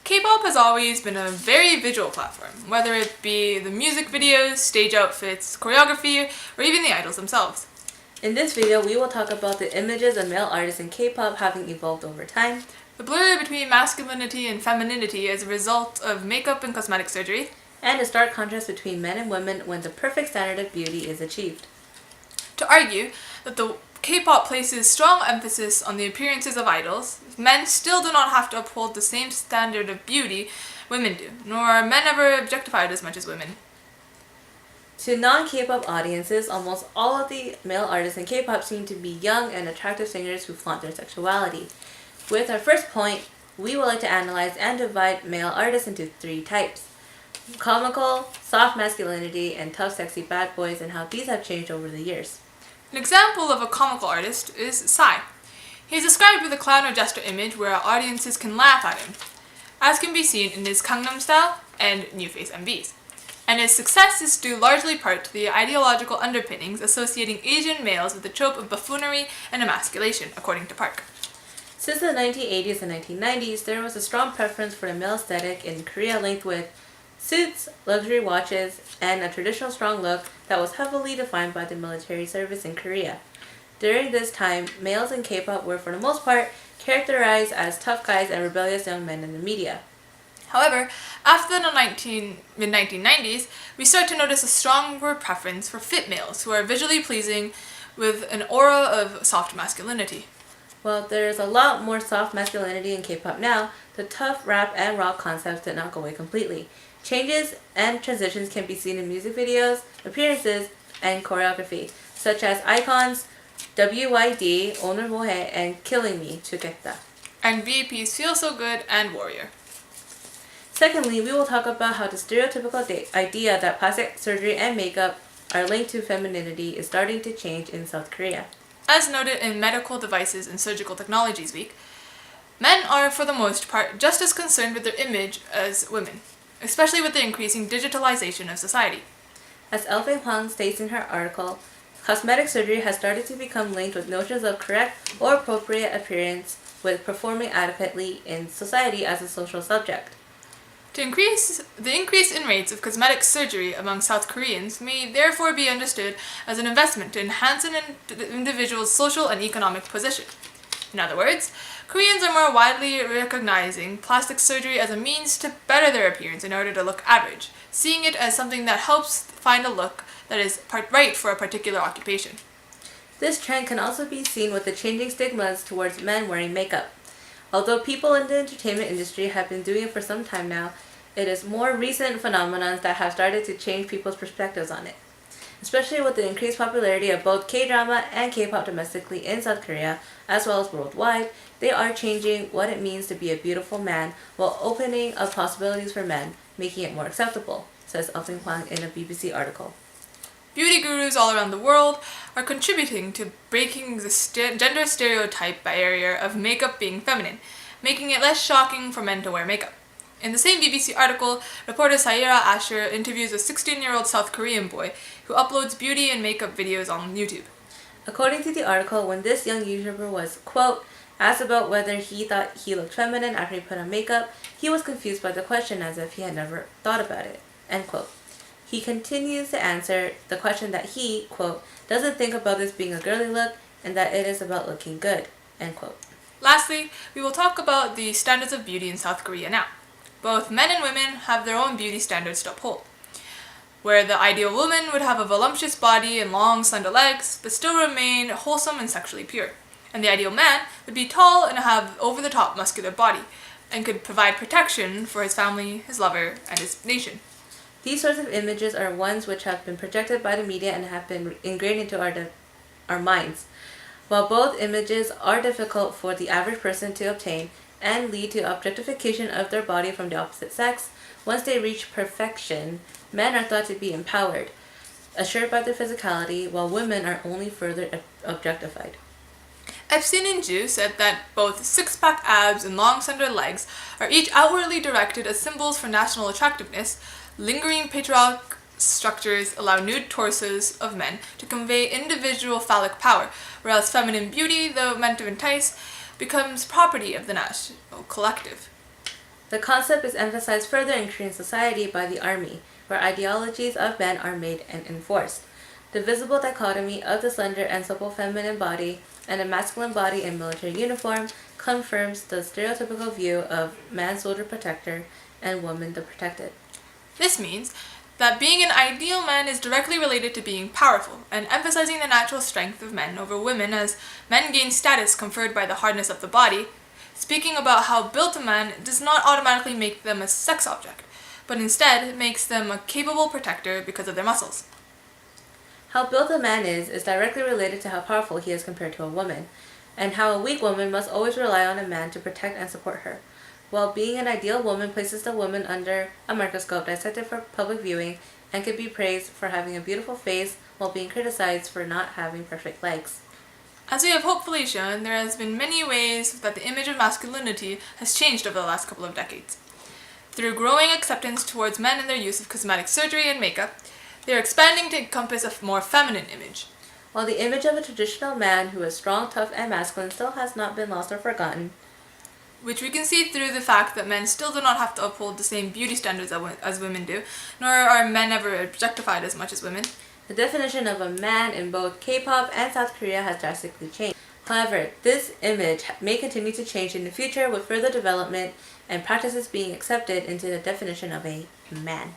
K-pop has always been a very visual platform, whether it be the music videos, stage outfits, choreography, or even the idols themselves. In this video, we will talk about the images of male artists in K-pop having evolved over time, the blur between masculinity and femininity as a result of makeup and cosmetic surgery, and the stark contrast between men and women when the perfect standard of beauty is achieved. To argue that the K-pop places strong emphasis on the appearances of idols, men still do not have to uphold the same standard of beauty women do, nor are men ever objectified as much as women. To non-K-pop audiences, almost all of the male artists in K-pop seem to be young and attractive singers who flaunt their sexuality. With our first point, we would like to analyze and divide male artists into three types: comical, soft masculinity, and tough sexy bad boys, and how these have changed over the years. An example of a comical artist is Psy. He is described with a clown or jester image where audiences can laugh at him, as can be seen in his Gangnam Style and New Face MVs. And his success is due largely part to the ideological underpinnings associating Asian males with the trope of buffoonery and emasculation, according to Park. Since the 1980s and 1990s, there was a strong preference for the male aesthetic in Korea linked with suits, luxury watches, and a traditional strong look that was heavily defined by the military service in Korea. During this time, males in K-pop were for the most part characterized as tough guys and rebellious young men in the media. However, after the mid-1990s, we start to notice a stronger preference for fit males who are visually pleasing with an aura of soft masculinity. While there's a lot more soft masculinity in K-pop now, the tough rap and rock concepts did not go away completely. Changes and transitions can be seen in music videos, appearances, and choreography, such as icons WYD, 오늘 뭐해, and Killing Me, 죽겠다. And VAP's Feel So Good and Warrior. Secondly, we will talk about how the stereotypical idea that plastic surgery and makeup are linked to femininity is starting to change in South Korea. As noted in Medical Devices and Surgical Technologies Week, men are for the most part just as concerned with their image as women, especially with the increasing digitalization of society. As Elfving-Hwang states in her article, cosmetic surgery has started to become linked with notions of correct or appropriate appearance with performing adequately in society as a social subject. The increase in rates of cosmetic surgery among South Koreans may therefore be understood as an investment to enhance an individual's social and economic position. In other words, Koreans are more widely recognizing plastic surgery as a means to better their appearance in order to look average, seeing it as something that helps find a look that is right for a particular occupation. This trend can also be seen with the changing stigmas towards men wearing makeup. Although people in the entertainment industry have been doing it for some time now, it is more recent phenomena that have started to change people's perspectives on it. Especially with the increased popularity of both K-drama and K-pop domestically in South Korea, as well as worldwide, they are changing what it means to be a beautiful man while opening up possibilities for men, making it more acceptable, says Elfving-Hwang in a BBC article. Beauty gurus all around the world are contributing to breaking the gender stereotype barrier of makeup being feminine, making it less shocking for men to wear makeup. In the same BBC article, reporter Saira Asher interviews a 16-year-old South Korean boy who uploads beauty and makeup videos on YouTube. According to the article, when this young YouTuber was, quote, asked about whether he thought he looked feminine after he put on makeup, he was confused by the question as if he had never thought about it, end quote. He continues to answer the question that he, quote, doesn't think about this being a girly look and that it is about looking good, end quote. Lastly, we will talk about the standards of beauty in South Korea now. Both men and women have their own beauty standards to uphold, where the ideal woman would have a voluptuous body and long, slender legs, but still remain wholesome and sexually pure. And the ideal man would be tall and have over-the-top muscular body, and could provide protection for his family, his lover, and his nation. These sorts of images are ones which have been projected by the media and have been ingrained into our minds. While both images are difficult for the average person to obtain and lead to objectification of their body from the opposite sex, once they reach perfection, men are thought to be empowered, assured by their physicality, while women are only further objectified. Epstein and Jew said that both six-pack abs and long, slender legs are each outwardly directed as symbols for national attractiveness. Lingering patriarchal structures allow nude torsos of men to convey individual phallic power, whereas feminine beauty, though meant to entice, becomes property of the national collective. The concept is emphasized further in Korean society by the army, where ideologies of men are made and enforced. The visible dichotomy of the slender and supple feminine body and a masculine body in military uniform confirms the stereotypical view of man soldier protector and woman the protected. This means that being an ideal man is directly related to being powerful, and emphasizing the natural strength of men over women as men gain status conferred by the hardness of the body. Speaking about how built a man does not automatically make them a sex object, but instead makes them a capable protector because of their muscles. How built a man is directly related to how powerful he is compared to a woman, and how a weak woman must always rely on a man to protect and support her. While being an ideal woman places the woman under a microscope dissected for public viewing and can be praised for having a beautiful face while being criticized for not having perfect legs. As we have hopefully shown, there has been many ways that the image of masculinity has changed over the last couple of decades. Through growing acceptance towards men and their use of cosmetic surgery and makeup, they are expanding to encompass a more feminine image. While the image of a traditional man who is strong, tough, and masculine still has not been lost or forgotten, which we can see through the fact that men still do not have to uphold the same beauty standards as women do, nor are men ever objectified as much as women. The definition of a man in both K-pop and South Korea has drastically changed. However, this image may continue to change in the future with further development and practices being accepted into the definition of a man.